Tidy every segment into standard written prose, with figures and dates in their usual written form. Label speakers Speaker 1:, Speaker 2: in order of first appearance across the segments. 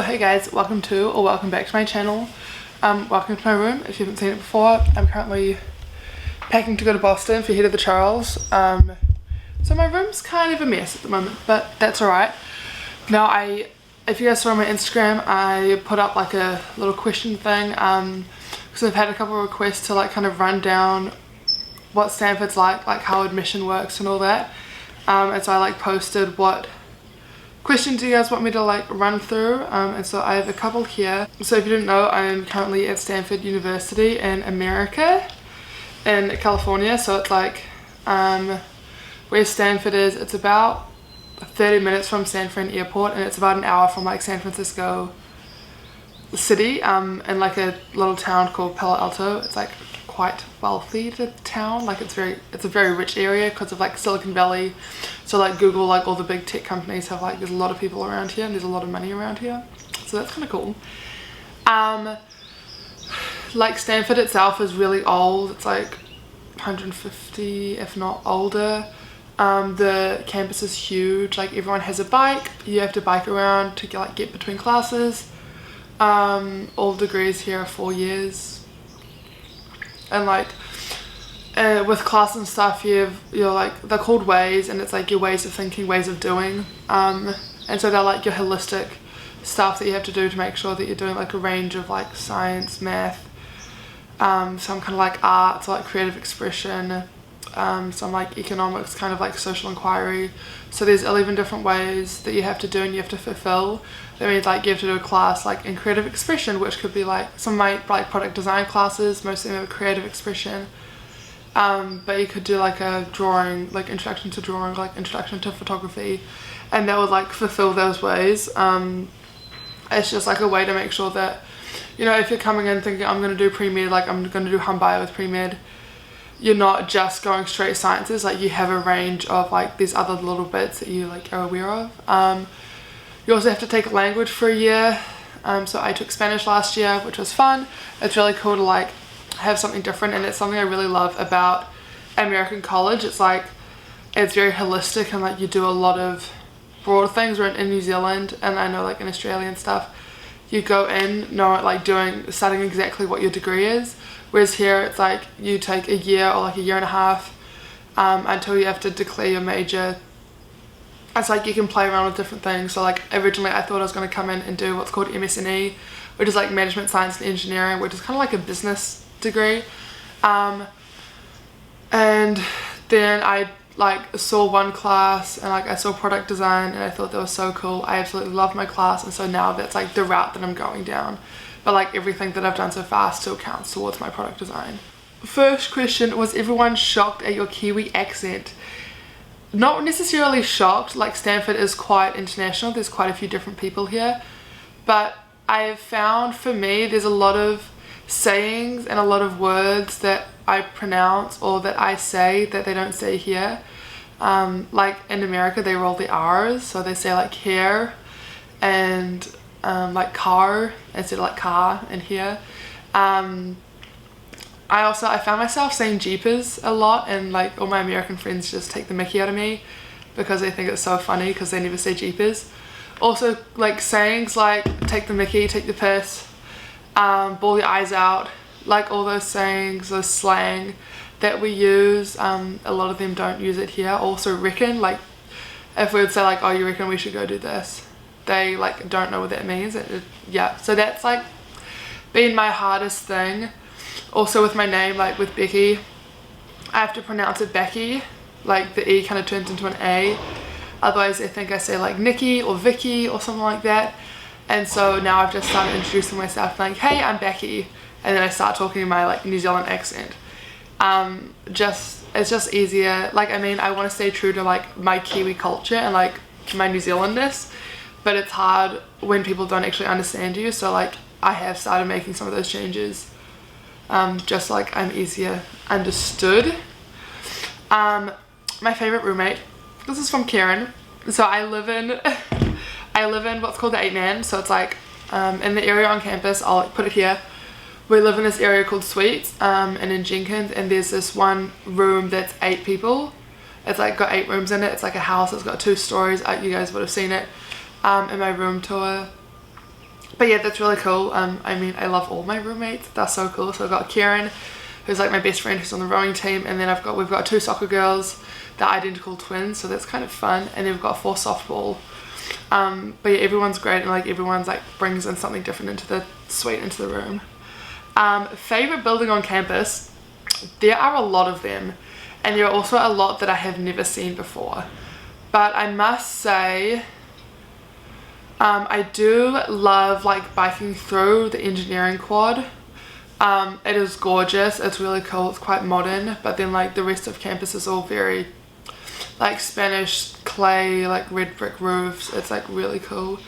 Speaker 1: Hey guys, welcome back to my channel. Welcome to my room if you haven't seen it before. I'm currently packing to go to Boston for Head of the Charles. So my room's kind of a mess at the moment, but that's alright. Now if you guys saw on my Instagram, I put up like a little question thing because I've had a couple of requests to like kind of run down what Stanford's like how admission works and all that. And so I like posted what questions you guys want me to like run through, and so I have a couple here. So if you didn't know, I'm currently at Stanford University in America, in California. So it's like where Stanford is, it's about 30 minutes from San Fran airport, and it's about an hour from like San Francisco city, in like a little town called Palo Alto. It's like quite wealthy, the town, like it's a very rich area because of like Silicon Valley. So like Google, like all the big tech companies have like, there's a lot of people around here and there's a lot of money around here, so that's kind of cool. Like Stanford itself is really old. It's like 150 if not older. The campus is huge, like everyone has a bike. You have to bike around to get between classes. All degrees here are 4 years. And like with class and stuff, you're like, they're called ways, and it's like your ways of thinking, ways of doing, and so they're like your holistic stuff that you have to do to make sure that you're doing like a range of like science, math, some kind of like art, so like creative expression, some like economics, kind of like social inquiry. So there's 11 different ways that you have to do and you have to fulfill. That means like you have to do a class like in creative expression, which could be like some like product design classes, most of them have creative expression, but you could do like a drawing, like introduction to drawing, like introduction to photography, and that would like fulfill those ways. It's just like a way to make sure that, you know, if you're coming in thinking I'm going to do pre-med, like I'm going to do hum bio with pre-med, you're not just going straight sciences, like you have a range of like these other little bits that you like are aware of. You also have to take a language for a year, so I took Spanish last year, which was fun. It's really cool to like have something different, and it's something I really love about American college. It's like, it's very holistic, and like you do a lot of broad things. Where in New Zealand, and I know like in Australia and stuff, you go in studying exactly what your degree is, whereas here it's like you take a year or like a year and a half until you have to declare your major. It's like you can play around with different things. So like originally I thought I was going to come in and do what's called MSNE, which is like management science and engineering, which is kind of like a business degree, and then I like saw one class and like I saw product design and I thought that was so cool. I absolutely loved my class, and so now that's like the route that I'm going down. But like everything that I've done so far still counts towards my product design. First question, was everyone shocked at your Kiwi accent? Not necessarily shocked, like Stanford is quite international, there's quite a few different people here, but I've found for me there's a lot of sayings and a lot of words that I pronounce or that I say that they don't say here. Like in America they roll the R's, so they say like hair and like car instead of like car in here. I found myself saying jeepers a lot, and like all my American friends just take the mickey out of me because they think it's so funny because they never say jeepers. Also like sayings like take the mickey, take the piss, bawl your eyes out, like all those sayings, those slang that we use, a lot of them don't use it here. Also reckon, like if we would say like, oh you reckon we should go do this, they like don't know what that means. Yeah, so that's like been my hardest thing. Also with my name, like with Becky, I have to pronounce it Becky, like the E kind of turns into an A, otherwise they think I say like Nikki or Vicky or something like that. And so now I've just started introducing myself like, hey, I'm Becky, and then I start talking in my like New Zealand accent. It's just easier. Like I mean, I want to stay true to like my Kiwi culture and like my New Zealandness, but it's hard when people don't actually understand you, so like I have started making some of those changes. Just like I'm easier understood. My favorite roommate, this is from Karen. So I live in what's called the 8-man, so it's like in the area on campus, I'll like put it here. We live in this area called Suites, and in Jenkins, and there's this one room that's 8 people. It's like got 8 rooms in it. It's like a house, it's got 2 stories. You guys would have seen it in my room tour. But yeah, that's really cool. I mean, I love all my roommates. They're so cool. So I've got Karen, who's like my best friend, who's on the rowing team, and then we've got 2 soccer girls. They're identical twins, so that's kind of fun. And then we've got 4 softball. But yeah, everyone's great, and like everyone's like brings in something different into the suite, into the room. Favorite building on campus? There are a lot of them, and there are also a lot that I have never seen before. But I must say, I do love like biking through the engineering quad. It is gorgeous, it's really cool, it's quite modern, but then like the rest of campus is all very like Spanish clay, like red brick roofs. It's like really cool.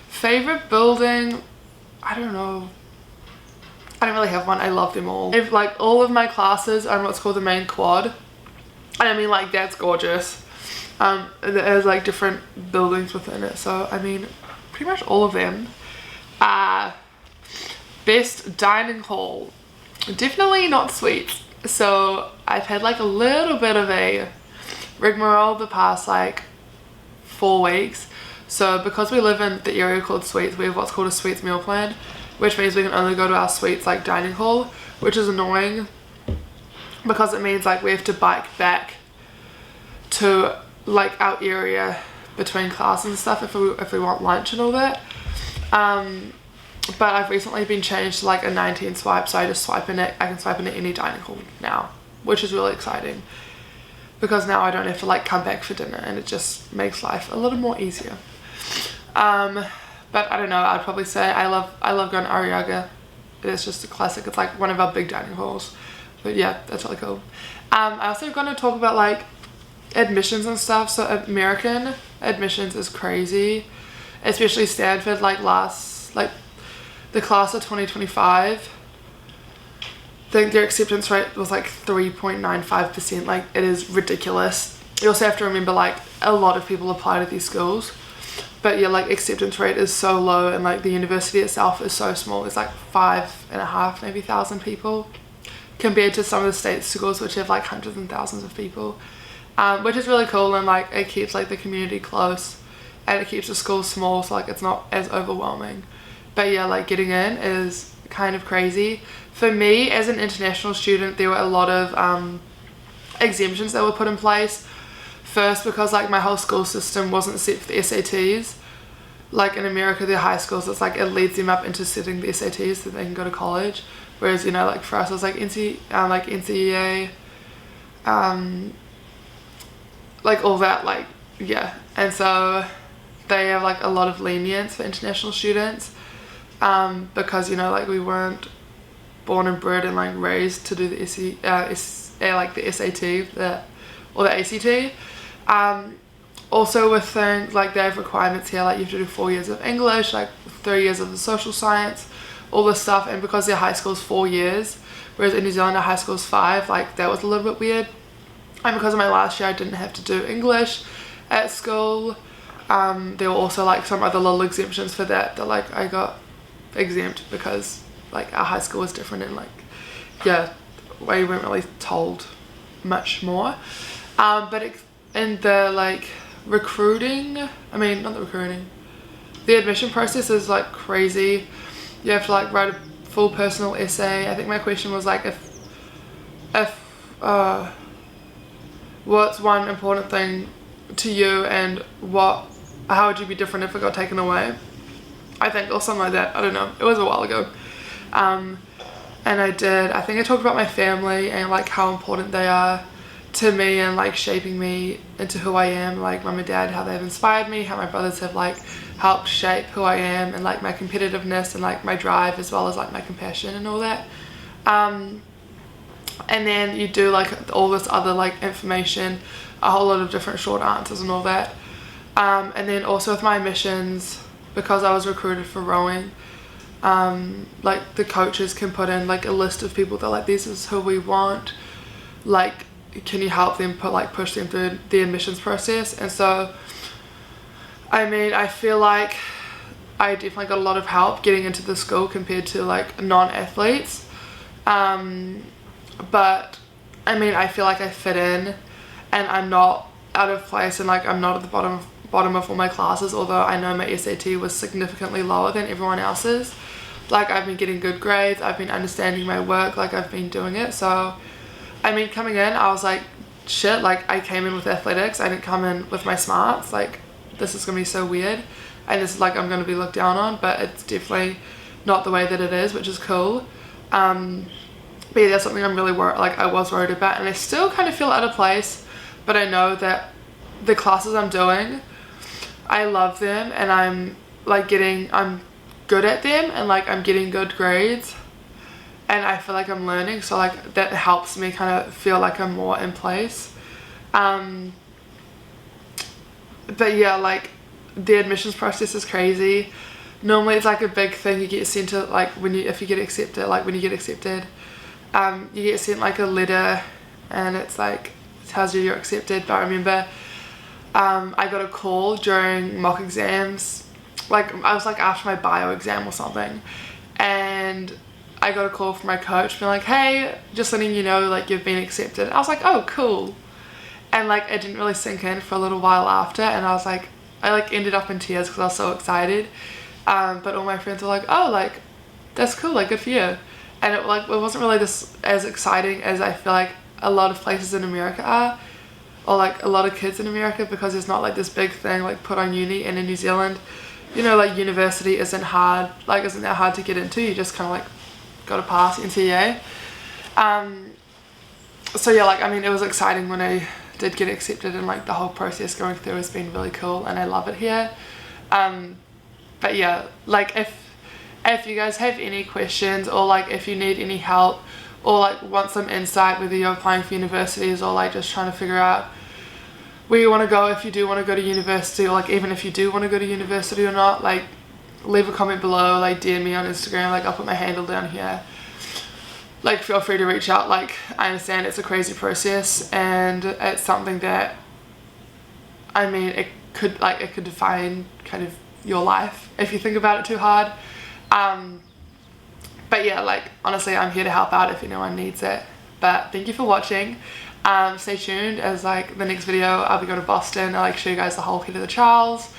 Speaker 1: Favorite building? I don't know. I don't really have one. I love them all. If like all of my classes are in what's called the main quad, and I mean like that's gorgeous. There's like different buildings within it, so I mean pretty much all of them. Best dining hall, definitely not suites. So I've had like a little bit of a rigmarole the past like 4 weeks. So because we live in the area called suites, we have what's called a suites meal plan, which means we can only go to our suites like dining hall, which is annoying because it means like we have to bike back to like our area between classes and stuff if we want lunch and all that. But I've recently been changed to like a 19 swipe, so I just swipe in it. I can swipe into any dining hall now, which is really exciting because now I don't have to like come back for dinner, and it just makes life a little more easier. But I don't know, I'd probably say I love going to Arriaga. It's just a classic. It's like one of our big dining halls. But yeah, that's really cool. I also going to talk about like admissions and stuff. So American admissions is crazy, especially Stanford. Like the class of 2025, I think their acceptance rate was like 3.95%. Like it is ridiculous. You also have to remember like a lot of people apply to these schools, but yeah, like acceptance rate is so low, and like the university itself is so small. It's like 5.5 maybe thousand people compared to some of the state schools which have like hundreds and thousands of people, which is really cool, and like it keeps like the community close and it keeps the school small, so like it's not as overwhelming. But yeah, like getting in is kind of crazy. For me as an international student, there were a lot of exemptions that were put in place. First, because like my whole school system wasn't set for the SATs. Like in America, their high schools, it's like it leads them up into setting the SATs so they can go to college. Whereas, you know, like for us, it was like NCEA, like all that, like yeah. And so they have like a lot of lenience for international students, because, you know, like we weren't born and bred and like raised to do the like the SAT, or the ACT. Also with things like they have requirements here, like you have to do 4 years of English, like 3 years of the social science, all this stuff. And because their high school is 4 years, whereas in New Zealand our high school is 5, like that was a little bit weird. And because of my last year I didn't have to do English at school, there were also like some other little exemptions for that like I got exempt because like our high school was different, and like yeah, we weren't really told much more. But in the like recruiting, the admission process is like crazy. You have to like write a full personal essay. I think my question was like if what's one important thing to you, and how would you be different if it got taken away, I think, or something like that. I don't know, it was a while ago. And I think I talked about my family and like how important they are to me and like shaping me into who I am, like mum and dad, how they've inspired me, how my brothers have like helped shape who I am, and like my competitiveness and like my drive, as well as like my compassion and all that. And then you do like all this other like information, a whole lot of different short answers and all that. And then also with my admissions, because I was recruited for rowing, like the coaches can put in like a list of people that like, this is who we want, like can you help them push them through the admissions process. And so I mean, I feel like I definitely got a lot of help getting into the school compared to like non-athletes, but I mean, I feel like I fit in and I'm not out of place, and like I'm not at the bottom of bottom of all my classes, although I know my SAT was significantly lower than everyone else's. Like, I've been getting good grades, I've been understanding my work, like I've been doing it. So I mean, coming in I was like, shit, like I came in with athletics, I didn't come in with my smarts, like this is gonna be so weird and this is like I'm gonna be looked down on, but it's definitely not the way that it is, which is cool. But yeah, that's something I'm really I was worried about, and I still kind of feel out of place, but I know that the classes I'm doing, I love them, and I'm good at them, and like I'm getting good grades, and I feel like I'm learning, so like that helps me kind of feel like I'm more in place. But yeah, like the admissions process is crazy. Normally it's like a big thing, you get sent to like if you get accepted, you get sent like a letter, and it's like tells you you're accepted. But I remember I got a call during mock exams, like I was like after my bio exam or something, and I got a call from my coach being like, hey, just letting you know like you've been accepted. I was like, oh cool. And like it didn't really sink in for a little while after, and I was like, I like ended up in tears because I was so excited. But all my friends were like, oh, like that's cool, like good for you. And it wasn't really as exciting as I feel like a lot of places in America are, or like a lot of kids in America, because there's not like this big thing like put on uni. And in New Zealand, you know, like university isn't that hard to get into. You just kind of like got to pass NCEA. So yeah, like I mean it was exciting when I did get accepted, and like the whole process going through has been really cool, and I love it here. But yeah, like if you guys have any questions, or like if you need any help, or like want some insight, whether you're applying for universities or like just trying to figure out where you want to go, if you do want to go to university, or like even if you do want to go to university or not, like leave a comment below, like DM me on Instagram, like I'll put my handle down here. Like feel free to reach out. Like I understand it's a crazy process, and it's something that, I mean, it could define kind of your life if you think about it too hard. But yeah, like honestly I'm here to help out if anyone needs it. But thank you for watching. Stay tuned, as like the next video I'll be going to Boston. I'll like show you guys the whole kit of the trials.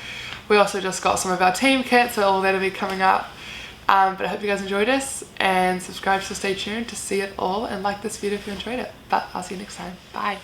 Speaker 1: We also just got some of our team kits, so all that'll be coming up. But I hope you guys enjoyed this, and subscribe to stay tuned to see it all, and like this video if you enjoyed it. But I'll see you next time. Bye.